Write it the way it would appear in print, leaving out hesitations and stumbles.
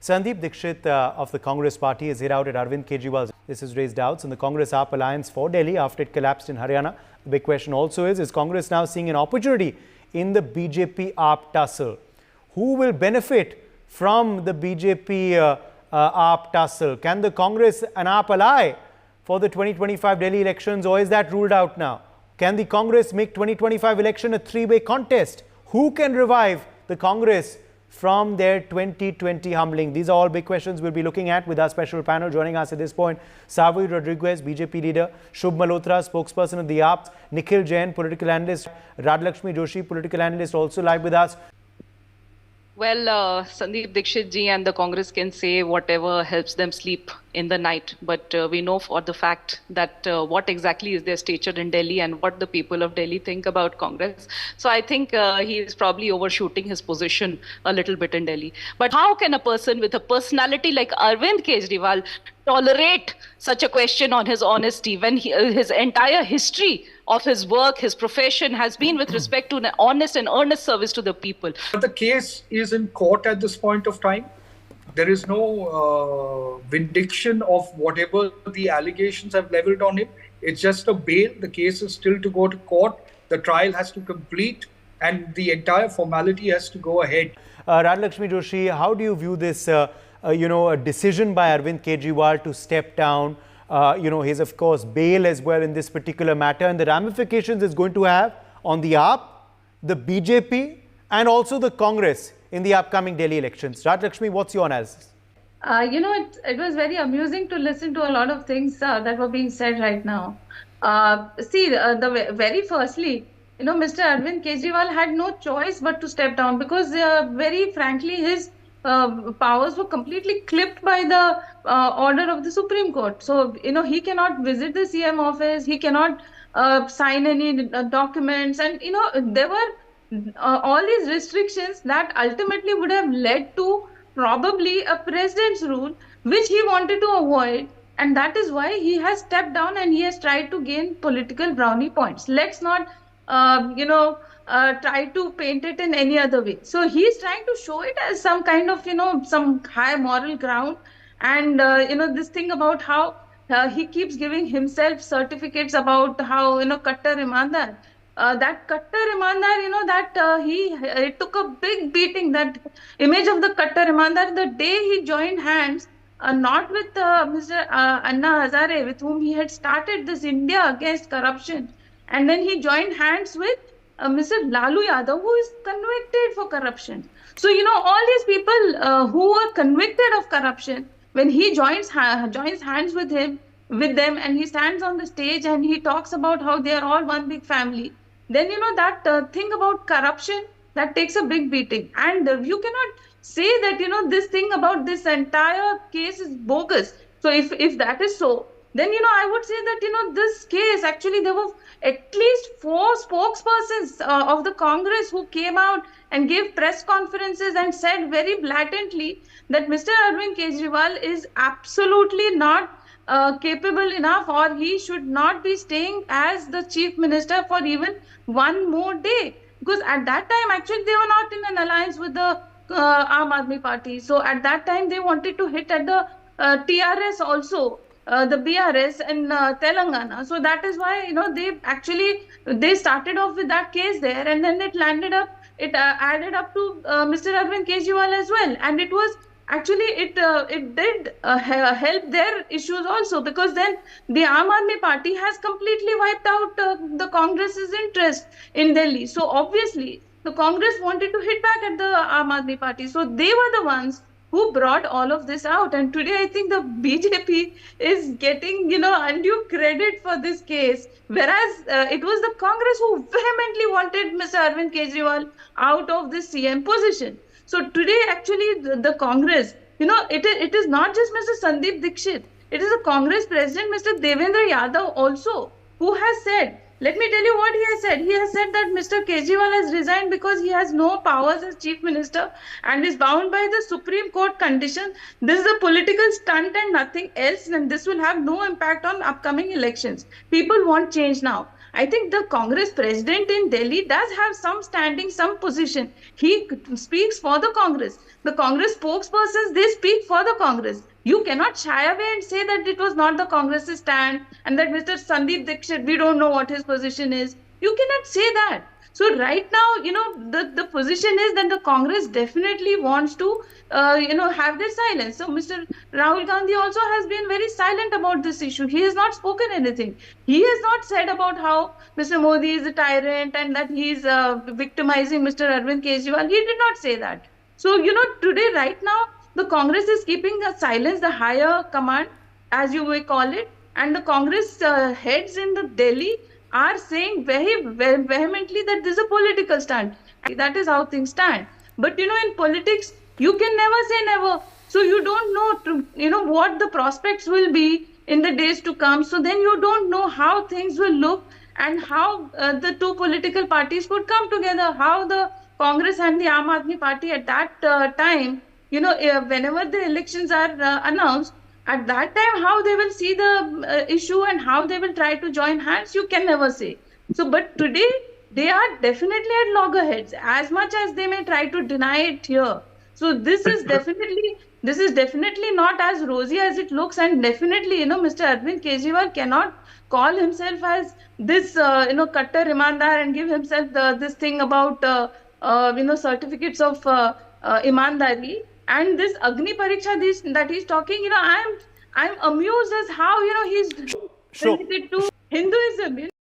Sandeep Dixit of the Congress party has hit out at Arvind Kejriwal. This has raised doubts in the Congress-AAP alliance for Delhi after it collapsed in Haryana. The big question also is Congress now seeing an opportunity in the BJP-AAP tussle? Who will benefit from the BJP-AAP tussle? Can the Congress and AAP ally for the 2025 Delhi elections, or is that ruled out now? Can the Congress make 2025 election a three-way contest? Who can revive the Congress from their 2020 humbling? These are all big questions we'll be looking at with our special panel. Joining us at this point, Savoy Rodriguez, BJP leader, Shubh Malhotra, spokesperson of the AAP, Nikhil Jain, political analyst, Radhalaxmi Joshi, political analyst, also live with us. Well, Sandeep Dixit ji and the Congress can say whatever helps them sleep in the night. But we know for the fact that what exactly is their stature in Delhi and what the people of Delhi think about Congress. So I think he is probably overshooting his position a little bit in Delhi. But how can a person with a personality like Arvind Kejriwal tolerate such a question on his honesty when his entire history of his work, his profession has been with respect to an honest and earnest service to the people? But the case is in court at this point of time. There is no vindication of whatever the allegations have leveled on him. It's just a bail. The case is still to go to court. The trial has to complete and the entire formality has to go ahead. Radhalaxmi Joshi, how do you view this, a decision by Arvind Kejriwal to step down, his, of course, bail as well in this particular matter, and the ramifications it's going to have on the AAP, the BJP and also the Congress in the upcoming Delhi elections? Radhalaxmi, what's your analysis? It was very amusing to listen to a lot of things that were being said right now. Very firstly, Mr. Arvind Kejriwal had no choice but to step down because very frankly, his powers were completely clipped by the order of the Supreme Court. So, he cannot visit the CM office, he cannot sign any documents, and, there were all these restrictions that ultimately would have led to probably a president's rule, which he wanted to avoid. And that is why he has stepped down and he has tried to gain political brownie points. Let's not, try to paint it in any other way. So he's trying to show it as some kind of, some high moral ground. And, this thing about how he keeps giving himself certificates about how, Kattar Imandar. That Kattar Imandar, it took a big beating, that image of the Kattar Imandar, the day he joined hands, not with Mr. Anna Hazare, with whom he had started this India against corruption. And then he joined hands with Mr. Lalu Yadav, who is convicted for corruption. So, all these people who were convicted of corruption, when he joins hands with them, and he stands on the stage and he talks about how they are all one big family, then, that thing about corruption, that takes a big beating. And you cannot say that, this thing about this entire case is bogus. So if that is so, then, I would say that, this case, actually, there were at least 4 spokespersons of the Congress who came out and gave press conferences and said very blatantly that Mr. Arvind Kejriwal is absolutely not capable enough, or he should not be staying as the chief minister for even one more day. Because at that time, actually, they were not in an alliance with the Aam Aadmi Party. So at that time, they wanted to hit at the TRS also, the BRS in Telangana. So that is why, they started off with that case there, and then it added up to Mr. Arvind Kejriwal as well. And it was actually, it did help their issues also, because then the Aam Aadmi Party has completely wiped out the Congress's interest in Delhi. So obviously, the Congress wanted to hit back at the Aam Aadmi Party. So they were the ones who brought all of this out. And today, I think the BJP is getting, undue credit for this case, whereas it was the Congress who vehemently wanted Mr. Arvind Kejriwal out of this CM position. So today, actually, the Congress, it is not just Mr. Sandeep Dixit. It is the Congress president, Mr. Devendra Yadav also, who has said, let me tell you what he has said. He has said that Mr. Kejriwal has resigned because he has no powers as chief minister and is bound by the Supreme Court condition. This is a political stunt and nothing else, and this will have no impact on upcoming elections. People want change now. I think the Congress president in Delhi does have some standing, some position. He speaks for the Congress. The Congress spokespersons, they speak for the Congress. You cannot shy away and say that it was not the Congress's stand and that Mr. Sandeep Dixit, we don't know what his position is. You cannot say that. So right now, the position is that the Congress definitely wants to, have their silence. So Mr. Rahul Gandhi also has been very silent about this issue. He has not spoken anything. He has not said about how Mr. Modi is a tyrant and that he is victimizing Mr. Arvind Kejriwal. He did not say that. So, today, right now, the Congress is keeping a silence, the higher command, as you may call it, and the Congress heads in the Delhi are saying very vehemently that this is a political stand. That is how things stand. But in politics, you can never say never. So you don't know, what the prospects will be in the days to come. So then you don't know how things will look and how the two political parties could come together. How the Congress and the Aam Aadmi Party at that time, whenever the elections are announced, at that time, how they will see the issue and how they will try to join hands, you can never say. So, but today, they are definitely at loggerheads, as much as they may try to deny it here. So, this is definitely not as rosy as it looks, and definitely, Mr. Arvind Kejriwal cannot call himself as this, Kattar Imandar and give himself this thing about, certificates of Imandari. And this Agni Pariksha that he's talking, I'm amused as how, he's related to Hinduism.